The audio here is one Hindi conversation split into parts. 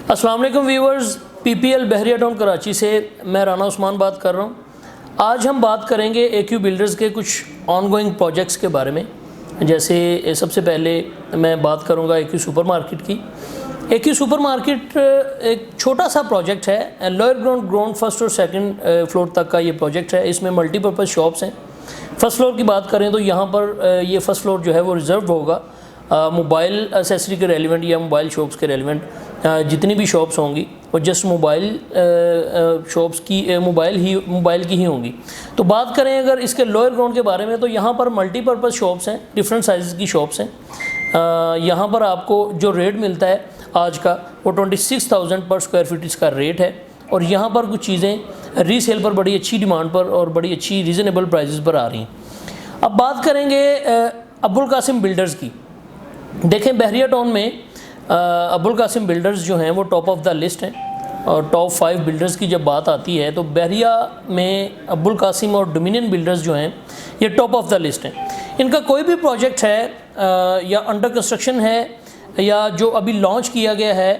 अस्सलाम वालेकुम व्यूअर्स, पीपीएल बहरिया टाउन कराची से मैं राना उस्मान बात कर रहा हूँ। आज हम बात करेंगे एक्यू बिल्डर्स के कुछ ऑनगोइंग प्रोजेक्ट्स के बारे में। जैसे सबसे पहले मैं बात करूँगा एक्यू सुपर मार्केट की। एक्यू सुपर मार्केट एक छोटा सा प्रोजेक्ट है, लोअर ग्राउंड फर्स्ट और सेकंड फ्लोर तक का ये प्रोजेक्ट है। इसमें मल्टीपर्पज़ शॉप्स हैं। फर्स्ट फ्लोर की बात करें तो यहाँ पर ये फर्स्ट फ्लोर जो है वो रिज़र्व होगा मोबाइल एसेसरी के रेलिवेंट या मोबाइल शॉप्स के रेलिवेंट जितनी भी शॉप्स होंगी वो जस्ट मोबाइल शॉप्स की मोबाइल की ही होंगी। तो बात करें अगर इसके लोअर ग्राउंड के बारे में तो यहाँ पर मल्टीपर्पज़ शॉप्स हैं, डिफरेंट साइज़ की शॉप्स हैं। यहाँ पर आपको जो रेट मिलता है आज का वो 26,000 पर स्क्वायर फीट इसका रेट है। और यहाँ पर कुछ चीज़ें रीसेल पर बड़ी अच्छी डिमांड पर और बड़ी अच्छी रीज़नेबल प्राइसेस पर आ रही हैं। अब बात करेंगे अब्दुल कासिम बिल्डर्स की। देखें, बहरिया टाउन में अब्दुल कासिम बिल्डर्स जो हैं वो टॉप ऑफ द लिस्ट हैं। और टॉप 5 बिल्डर्स की जब बात आती है तो बहरिया में अब्दुल कासिम और डोमिनियन बिल्डर्स जो हैं ये टॉप ऑफ द लिस्ट हैं। इनका कोई भी प्रोजेक्ट है या अंडर कंस्ट्रक्शन है या जो अभी लॉन्च किया गया है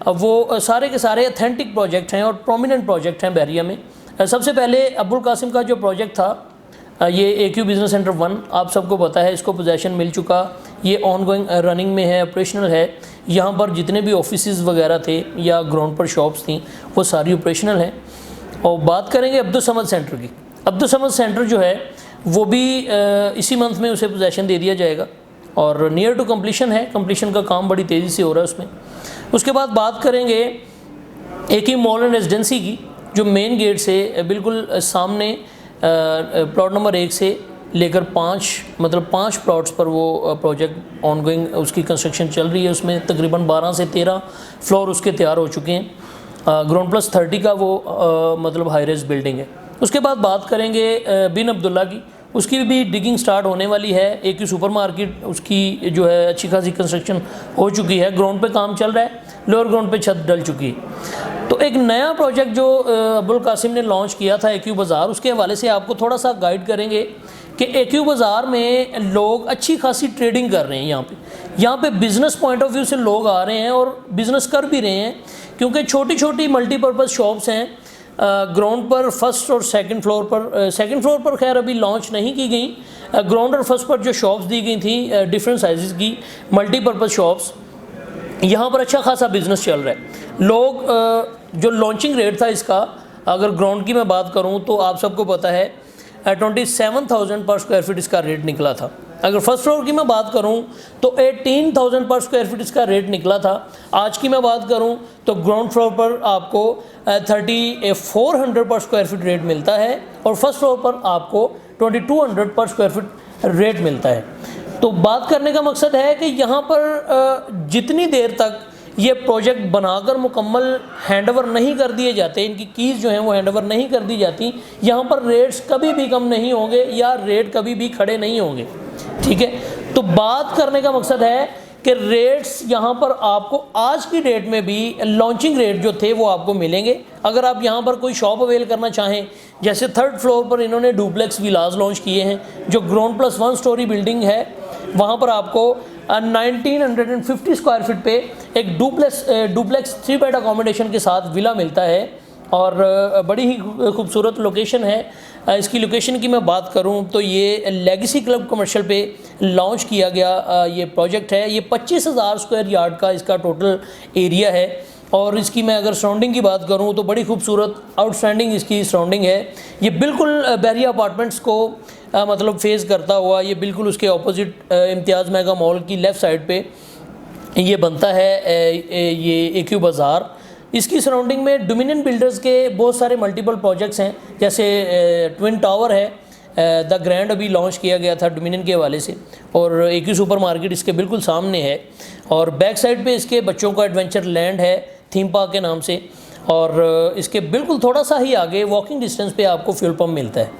वो सारे के सारे ऑथेंटिक प्रोजेक्ट हैं और प्रोमिनेंट प्रोजेक्ट हैं बहरिया में। सबसे पहले अब्दुल कासिम का जो प्रोजेक्ट था ये एक्यू बिज़नेस सेंटर 1, आप सबको पता है इसको पोजेसन मिल चुका। ये ऑनगोइंग रनिंग में है, ऑपरेशनल है। यहाँ पर जितने भी ऑफिसेज वगैरह थे या ग्राउंड पर शॉप्स थी वो सारी ऑपरेशनल हैं। और बात करेंगे अब्दुल समद सेंटर की। अब्दुल समद सेंटर जो है वो भी इसी मंथ में उसे पोजेसन दे दिया जाएगा और नियर टू कम्प्लीशन है। कम्प्लीशन का काम बड़ी तेज़ी से हो रहा है उसमें। उसके बाद बात करेंगे एक्यू मॉल एंड रेजिडेंसी की, जो मेन गेट से बिल्कुल सामने प्लॉट नंबर 1 से लेकर 5 प्लॉट्स पर वो प्रोजेक्ट ऑनगोइंग उसकी कंस्ट्रक्शन चल रही है। उसमें तकरीबन 12 से 13 फ्लोर उसके तैयार हो चुके हैं। ग्राउंड प्लस 30 का वो हाई रेज बिल्डिंग है। उसके बाद बात करेंगे बिन अब्दुल्ला की। उसकी भी डिगिंग स्टार्ट होने वाली है। एक्यू सुपर मार्केट उसकी जो है अच्छी खासी कंस्ट्रक्शन हो चुकी है। ग्राउंड पे काम चल रहा है, लोअर ग्राउंड पे छत डल चुकी है। तो एक नया प्रोजेक्ट जो अब्दुल कासिम ने लॉन्च किया था एक्यू बाज़ार, उसके हवाले से आपको थोड़ा सा गाइड करेंगे कि एक्यू बाज़ार में लोग अच्छी खासी ट्रेडिंग कर रहे हैं। यहाँ पे बिज़नेस पॉइंट ऑफ व्यू से लोग आ रहे हैं और बिज़नेस कर भी रहे हैं, क्योंकि छोटी छोटी मल्टीपर्पज़ शॉप्स हैं ग्राउंड पर फर्स्ट और सेकंड फ्लोर पर खैर अभी लॉन्च नहीं की गई। ग्राउंड और फर्स्ट पर जो शॉप्स दी गई थी डिफरेंट साइज़ की मल्टीपर्पज़ शॉप्स, यहाँ पर अच्छा खासा बिज़नेस चल रहा है। लोग जो लॉन्चिंग रेट था इसका, अगर ग्राउंड की मैं बात करूँ तो आप सबको पता है 27,000 पर स्क्वायर फीट इसका रेट निकला था। अगर फर्स्ट फ्लोर की मैं बात करूं तो 18,000 पर स्क्वायर फीट इसका रेट निकला था। आज की मैं बात करूं तो ग्राउंड फ्लोर पर आपको 3400 पर स्क्वायर फीट रेट मिलता है और फर्स्ट फ्लोर पर आपको 2200 पर स्क्वायर फीट रेट मिलता है। तो बात करने का मकसद है कि यहाँ पर जितनी देर तक ये प्रोजेक्ट बनाकर मुकम्मल हैंडओवर नहीं कर दिए जाते, इनकी कीज़ जो हैं वो हैंडओवर नहीं कर दी जाती, यहाँ पर रेट्स कभी भी कम नहीं होंगे या रेट कभी भी खड़े नहीं होंगे। ठीक है, तो बात करने का मकसद है कि रेट्स यहाँ पर आपको आज की डेट में भी लॉन्चिंग रेट जो थे वो आपको मिलेंगे। अगर आप यहाँ पर कोई शॉप अवेल करना चाहें, जैसे 3rd फ्लोर पर इन्होंने डुप्लेक्स विलाज लॉन्च किए हैं, जो ग्राउंड प्लस 1 स्टोरी बिल्डिंग है, वहाँ पर आपको 1950 स्क्वायर फीट पे एक डुप्लेक्स 3 बेड अकोमोडेशन के साथ विला मिलता है और बड़ी ही खूबसूरत लोकेशन है। इसकी लोकेशन की मैं बात करूं तो ये लेगेसी क्लब कमर्शियल पे लॉन्च किया गया ये प्रोजेक्ट है। ये 25,000 स्क्वायर यार्ड का इसका टोटल एरिया है। और इसकी मैं अगर सराउंडिंग की बात करूं तो बड़ी खूबसूरत आउटस्टैंडिंग इसकी सराउंडिंग है। ये बिल्कुल बहरिया अपार्टमेंट्स को फेस करता हुआ ये बिल्कुल उसके ऑपोजिट इम्तियाज़ मेगा मॉल की लेफ़्ट साइड पे ये बनता है ये एक्यू बाज़ार। इसकी सराउंडिंग में डोमिनियन बिल्डर्स के बहुत सारे मल्टीपल प्रोजेक्ट्स हैं, जैसे ट्विन टावर है, द ग्रैंड अभी लॉन्च किया गया था डोमिनियन के हवाले से, और एक्यू सुपर मार्केट इसके बिल्कुल सामने है। और बैक साइड पे इसके बच्चों का एडवेंचर लैंड है थीम पार्क के नाम से, और इसके बिल्कुल थोड़ा सा ही आगे वॉकिंग डिस्टेंस पे आपको फ्यूल पंप मिलता है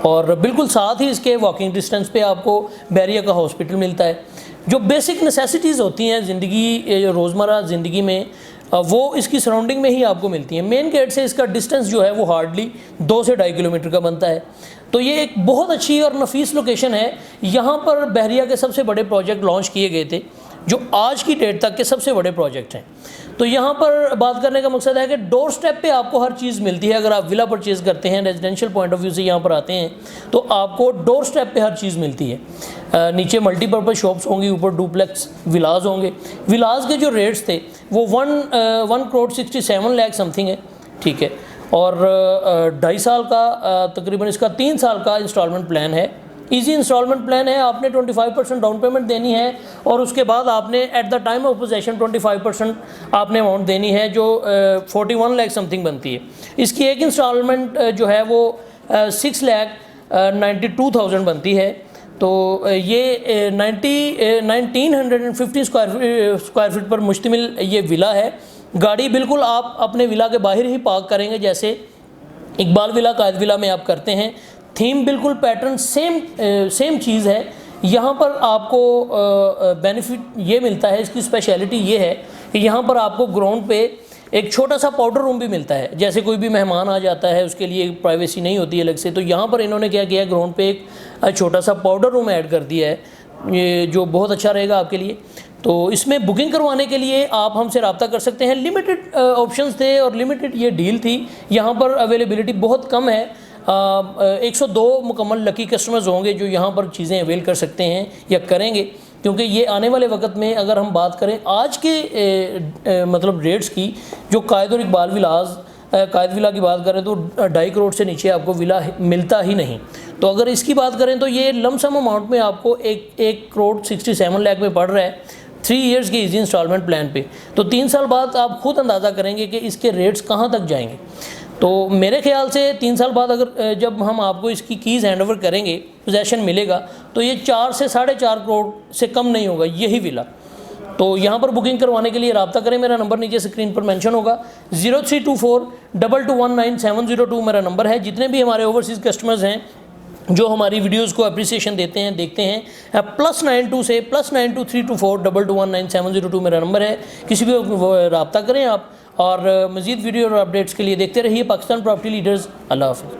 और बिल्कुल साथ ही इसके वॉकिंग डिस्टेंस पे आपको बहरिया का हॉस्पिटल मिलता है। जो बेसिक नेसेसिटीज़ होती हैं ज़िंदगी, रोज़मर्रा ज़िंदगी में, वो इसकी सराउंडिंग में ही आपको मिलती हैं। मेन गेट से इसका डिस्टेंस जो है वो हार्डली 2 से 2.5 किलोमीटर का बनता है। तो ये एक बहुत अच्छी और नफीस लोकेशन है। यहाँ पर बहरिया के सबसे बड़े प्रोजेक्ट लॉन्च किए गए थे जो आज की डेट तक के सबसे बड़े प्रोजेक्ट हैं। तो यहाँ पर बात करने का मकसद है कि डोर स्टेप पे आपको हर चीज़ मिलती है। अगर आप विला परचेज़ करते हैं, रेजिडेंशियल पॉइंट ऑफ व्यू से यहाँ पर आते हैं, तो आपको डोर स्टेप पे हर चीज़ मिलती है। नीचे मल्टीपर्पज़ शॉप्स होंगी, ऊपर डुप्लेक्स विलाज होंगे। विलाज के जो रेट्स थे वो 1,67,00,000 समथिंग है, ठीक है। और 2.5 साल का तकरीबन इसका 3 साल का इंस्टॉलमेंट प्लान है। इजी इंस्टॉलमेंट प्लान है। आपने 25% डाउन पेमेंट देनी है और उसके बाद आपने at the time of possession 25% आपने अमाउंट देनी है, जो 41 लाख समथिंग बनती है। इसकी एक इंस्टॉलमेंट जो है वो 6,92,000 बनती है। तो ये 1950 स्क्वायर फीट पर मुश्तमिल ये विला है। गाड़ी बिल्कुल आप अपने विला के बाहर ही पार्क करेंगे, जैसे इकबाल विला, कायद विला में आप करते हैं। थीम बिल्कुल पैटर्न सेम चीज़ है। यहाँ पर आपको बेनिफिट ये मिलता है, इसकी स्पेशलिटी ये है कि यहाँ पर आपको ग्राउंड पे एक छोटा सा पाउडर रूम भी मिलता है। जैसे कोई भी मेहमान आ जाता है, उसके लिए प्राइवेसी नहीं होती अलग से, तो यहाँ पर इन्होंने क्या किया है, ग्राउंड पे एक छोटा सा पाउडर रूम ऐड कर दिया है, ये जो बहुत अच्छा रहेगा आपके लिए। तो इसमें बुकिंग करवाने के लिए आप हमसे रब्ता कर सकते हैं। लिमिटेड ऑप्शंस थे और लिमिटेड ये डील थी। यहाँ पर अवेलेबिलिटी बहुत कम है। 102 मुकम्मल लकी कस्टमर्स होंगे जो यहाँ पर चीज़ें अवेल कर सकते हैं या करेंगे, क्योंकि ये आने वाले वक्त में अगर हम बात करें आज के मतलब रेट्स की, जो कायद और इकबाल विलाज, कायद विला की बात करें तो 2.5 करोड़ से नीचे आपको विला मिलता ही नहीं। तो अगर इसकी बात करें तो ये लमसम अमाउंट में आपको 1,67,00,000 में पड़ रहा है 3 ईयर्स के इजी इंस्टॉलमेंट प्लान पे। तो 3 साल बाद आप खुद अंदाज़ा करेंगे कि इसके रेट्स कहाँ तक जाएंगे। तो मेरे ख्याल से 3 साल बाद अगर जब हम आपको इसकी कीज़ हैंड ओवर करेंगे, पोजेसन मिलेगा, तो ये 4 से 4.5 करोड़ से कम नहीं होगा यही विला। तो यहाँ पर बुकिंग करवाने के लिए रब्ता करें। मेरा नंबर नीचे स्क्रीन पर मेंशन होगा, 03242219 मेरा नंबर है। जितने भी हमारे ओवरसीज़ कस्टमर्स हैं जो हमारी वीडियोस को अप्रिसिएशन देते हैं, देखते हैं, +92 से +92342219 मेरा नंबर है। किसी भी रब्ता करें आप। और मज़ीद वीडियो और अपडेट्स के लिए देखते रहिए पाकिस्तान प्रॉपर्टी लीडर्स। अल्लाह हाफ़िज़।